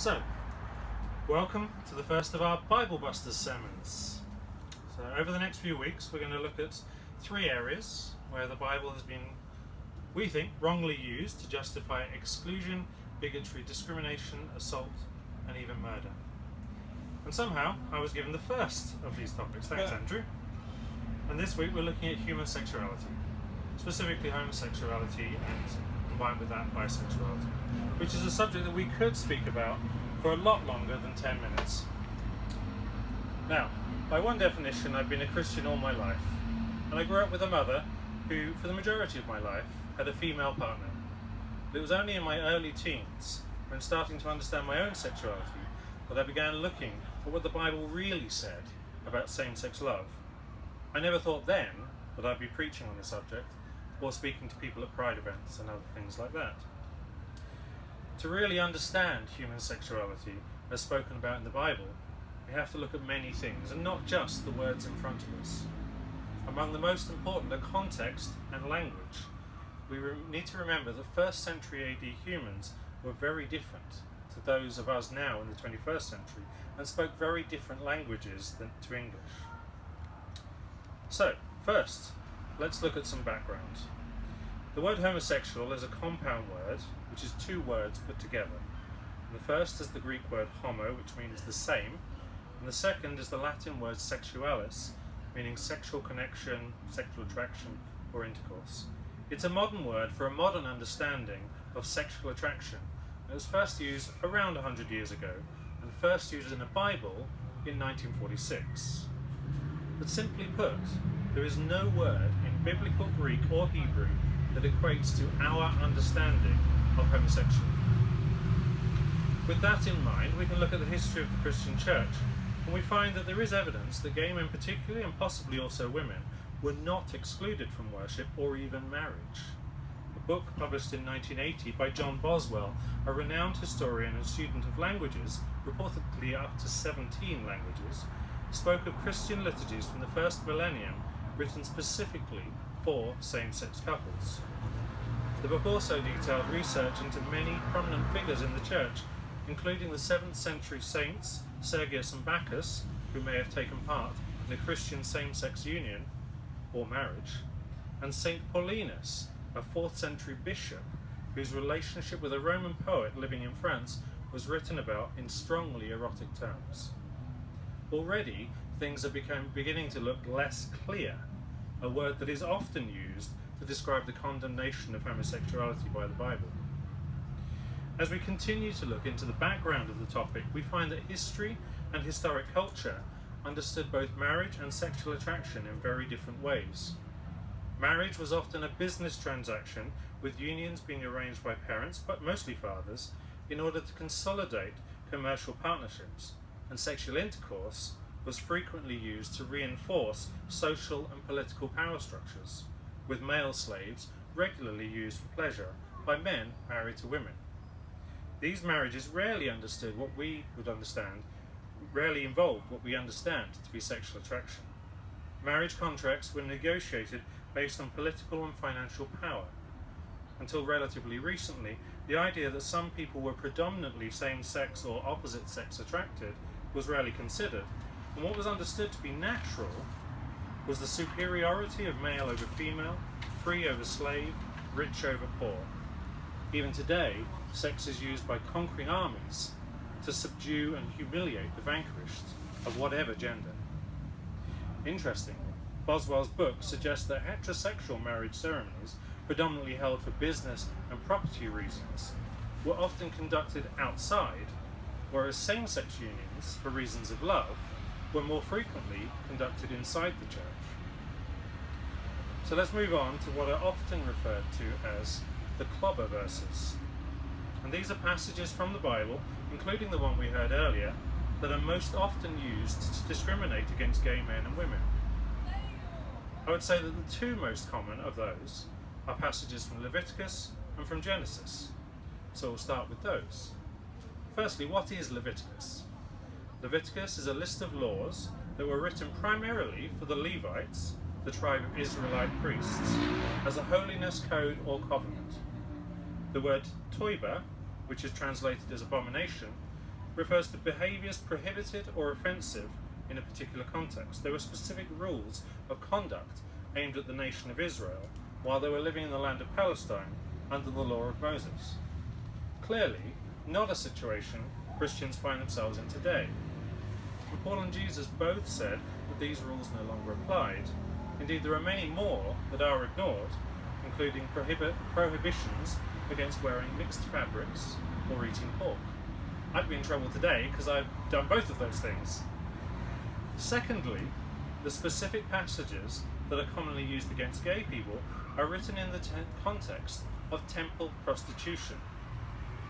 So, welcome to the first of our Bible Busters sermons. So, over the next few weeks, we're going to look at three areas where the Bible has been, we think, wrongly used to justify exclusion, bigotry, discrimination, assault, and even murder. And somehow, I was given the first of these topics. Thanks, Andrew. And this week, we're looking at human sexuality, specifically homosexuality and combined with that, bisexuality, which is a subject that we could speak about for a lot longer than 10 minutes. Now, by one definition, I've been a Christian all my life, and I grew up with a mother who, for the majority of my life, had a female partner. But it was only in my early teens, when starting to understand my own sexuality, that I began looking at what the Bible really said about same-sex love. I never thought then that I'd be preaching on the subject, or speaking to people at pride events and other things like that. To really understand human sexuality as spoken about in the Bible, we have to look at many things, and not just the words in front of us. Among the most important are context and language. We need to remember that 1st century AD humans were very different to those of us now in the 21st century, and spoke very different languages to English. So, first, let's look at some background. The word homosexual is a compound word, which is two words put together. And the first is the Greek word homo, which means the same, and the second is the Latin word sexualis, meaning sexual connection, sexual attraction, or intercourse. It's a modern word for a modern understanding of sexual attraction. It was first used around 100 years ago, and first used in the Bible in 1946. But simply put, there is no word in biblical Greek or Hebrew that equates to our understanding of homosexuality. With that in mind, we can look at the history of the Christian Church, and we find that there is evidence that gay men particularly, and possibly also women, were not excluded from worship or even marriage. A book published in 1980 by John Boswell, a renowned historian and student of languages, reportedly up to 17 languages, spoke of Christian liturgies from the first millennium written specifically for same-sex couples. The book also detailed research into many prominent figures in the church, including the 7th century saints Sergius and Bacchus, who may have taken part in a Christian same-sex union or marriage, and Saint Paulinus, a 4th century bishop whose relationship with a Roman poet living in France was written about in strongly erotic terms. Already, things are beginning to look less clear, a word that is often used to describe the condemnation of homosexuality by the Bible. As we continue to look into the background of the topic, we find that history and historic culture understood both marriage and sexual attraction in very different ways. Marriage was often a business transaction, with unions being arranged by parents, but mostly fathers, in order to consolidate commercial partnerships, and sexual intercourse was frequently used to reinforce social and political power structures, with male slaves regularly used for pleasure by men married to women. These marriages rarely involved what we understand to be sexual attraction. Marriage contracts were negotiated based on political and financial power. Until relatively recently, the idea that some people were predominantly same-sex or opposite-sex attracted was rarely considered, and what was understood to be natural was the superiority of male over female, free over slave, rich over poor. Even today, sex is used by conquering armies to subdue and humiliate the vanquished of whatever gender. Interestingly, Boswell's book suggests that heterosexual marriage ceremonies, predominantly held for business and property reasons, were often conducted outside, whereas same-sex unions, for reasons of love, were more frequently conducted inside the church. So let's move on to what are often referred to as the clobber verses. And these are passages from the Bible, including the one we heard earlier, that are most often used to discriminate against gay men and women. I would say that the two most common of those are passages from Leviticus and from Genesis. So we'll start with those. Firstly, what is Leviticus? Leviticus is a list of laws that were written primarily for the Levites, the tribe of Israelite priests, as a holiness code or covenant. The word toiba, which is translated as abomination, refers to behaviours prohibited or offensive in a particular context. There were specific rules of conduct aimed at the nation of Israel while they were living in the land of Palestine under the law of Moses. Clearly, not a situation Christians find themselves in today. And Paul and Jesus both said that these rules no longer applied. Indeed, there are many more that are ignored, including prohibitions against wearing mixed fabrics or eating pork. I'd be in trouble today because I've done both of those things. Secondly, the specific passages that are commonly used against gay people are written in the context of temple prostitution.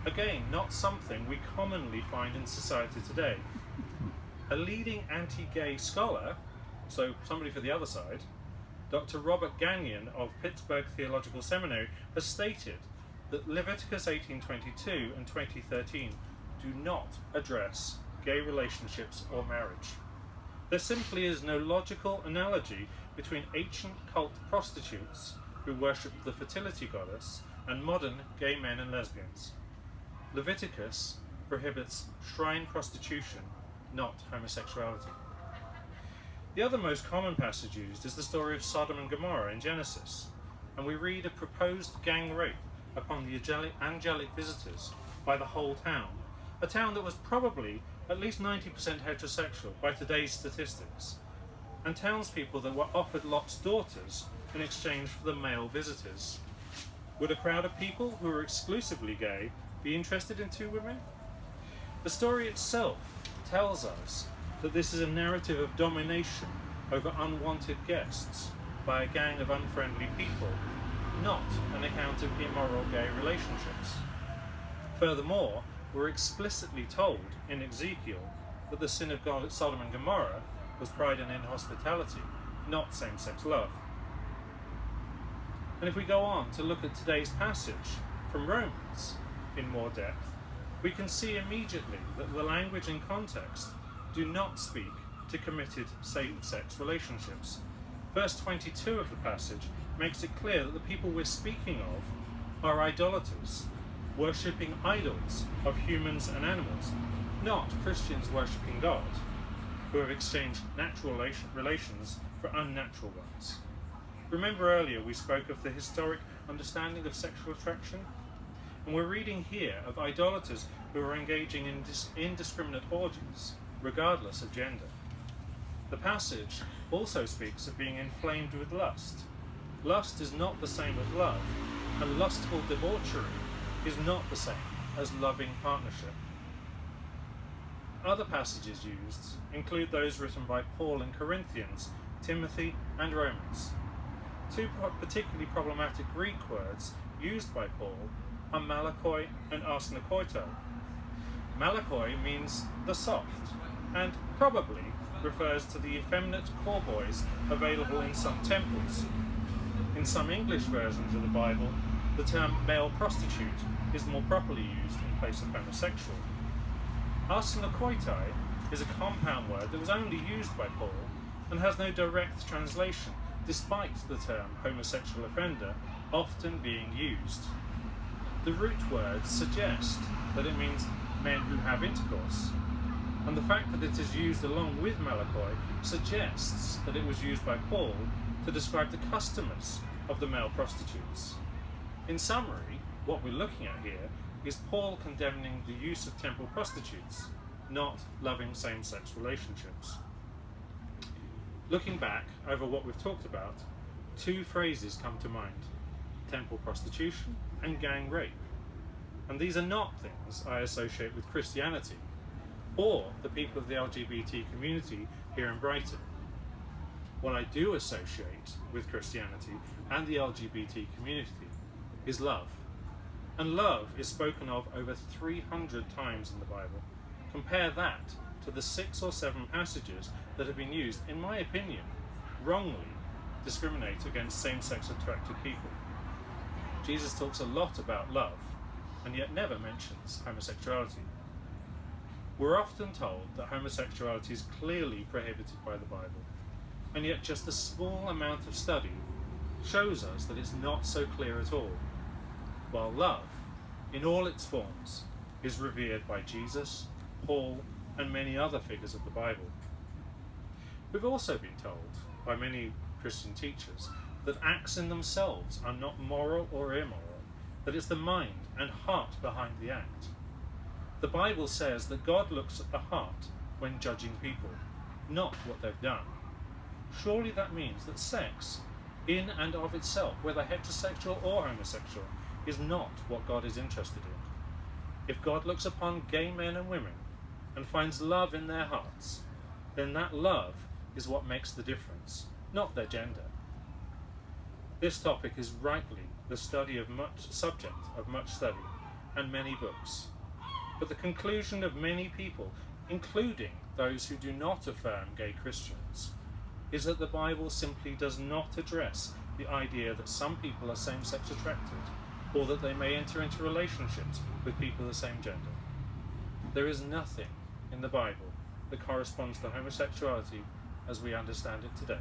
Again, not something we commonly find in society today. A leading anti-gay scholar, so somebody for the other side, Dr. Robert Gagnon of Pittsburgh Theological Seminary, has stated that Leviticus 18:22 and 20:13 do not address gay relationships or marriage. There simply is no logical analogy between ancient cult prostitutes who worshipped the fertility goddess and modern gay men and lesbians. Leviticus prohibits shrine prostitution, not homosexuality. The other most common passage used is the story of Sodom and Gomorrah in Genesis, and we read a proposed gang rape upon the angelic visitors by the whole town, a town that was probably at least 90% heterosexual by today's statistics, and townspeople that were offered Lot's daughters in exchange for the male visitors. Would a crowd of people who were exclusively gay be interested in two women? The story itself tells us that this is a narrative of domination over unwanted guests by a gang of unfriendly people, not an account of immoral gay relationships. Furthermore, we're explicitly told in Ezekiel that the sin of Sodom and Gomorrah was pride and inhospitality, not same-sex love. And if we go on to look at today's passage from Romans in more depth, we can see immediately that the language and context do not speak to committed same-sex relationships. Verse 22 of the passage makes it clear that the people we're speaking of are idolaters, worshipping idols of humans and animals, not Christians worshipping God, who have exchanged natural relations for unnatural ones. Remember earlier we spoke of the historic understanding of sexual attraction? And we're reading here of idolaters who are engaging in indiscriminate orgies, regardless of gender. The passage also speaks of being inflamed with lust. Lust is not the same as love, and lustful debauchery is not the same as loving partnership. Other passages used include those written by Paul in Corinthians, Timothy, and Romans. Two particularly problematic Greek words used by Paul are malakoi and arsenokoito. Malakoi means the soft, and probably refers to the effeminate cowboys available in some temples. In some English versions of the Bible, the term male prostitute is more properly used in place of homosexual. Arsenokoitai is a compound word that was only used by Paul and has no direct translation, despite the term homosexual offender often being used. The root words suggest that it means men who have intercourse, and the fact that it is used along with malakoi suggests that it was used by Paul to describe the customers of the male prostitutes. In summary, what we're looking at here is Paul condemning the use of temple prostitutes, not loving same-sex relationships. Looking back over what we've talked about, two phrases come to mind: temple prostitution and gang rape. And these are not things I associate with Christianity or the people of the LGBT community here in Brighton. What I do associate with Christianity and the LGBT community is love. And love is spoken of over 300 times in the Bible. Compare that to the 6 or 7 passages that have been used, in my opinion, wrongly discriminate against same-sex attracted people. Jesus talks a lot about love, and yet never mentions homosexuality. We're often told that homosexuality is clearly prohibited by the Bible, and yet just a small amount of study shows us that it's not so clear at all, while love, in all its forms, is revered by Jesus Paul, and many other figures of the Bible. We've also been told by many Christian teachers that acts in themselves are not moral or immoral, that it's the mind and heart behind the act. The Bible says that God looks at the heart when judging people, not what they've done. Surely that means that sex, in and of itself, whether heterosexual or homosexual, is not what God is interested in. If God looks upon gay men and women and finds love in their hearts, then that love is what makes the difference, not their gender. This topic is rightly the subject of much study and many books. But the conclusion of many people, including those who do not affirm gay Christians, is that the Bible simply does not address the idea that some people are same-sex attracted, or that they may enter into relationships with people of the same gender. There is nothing in the Bible that corresponds to homosexuality as we understand it today.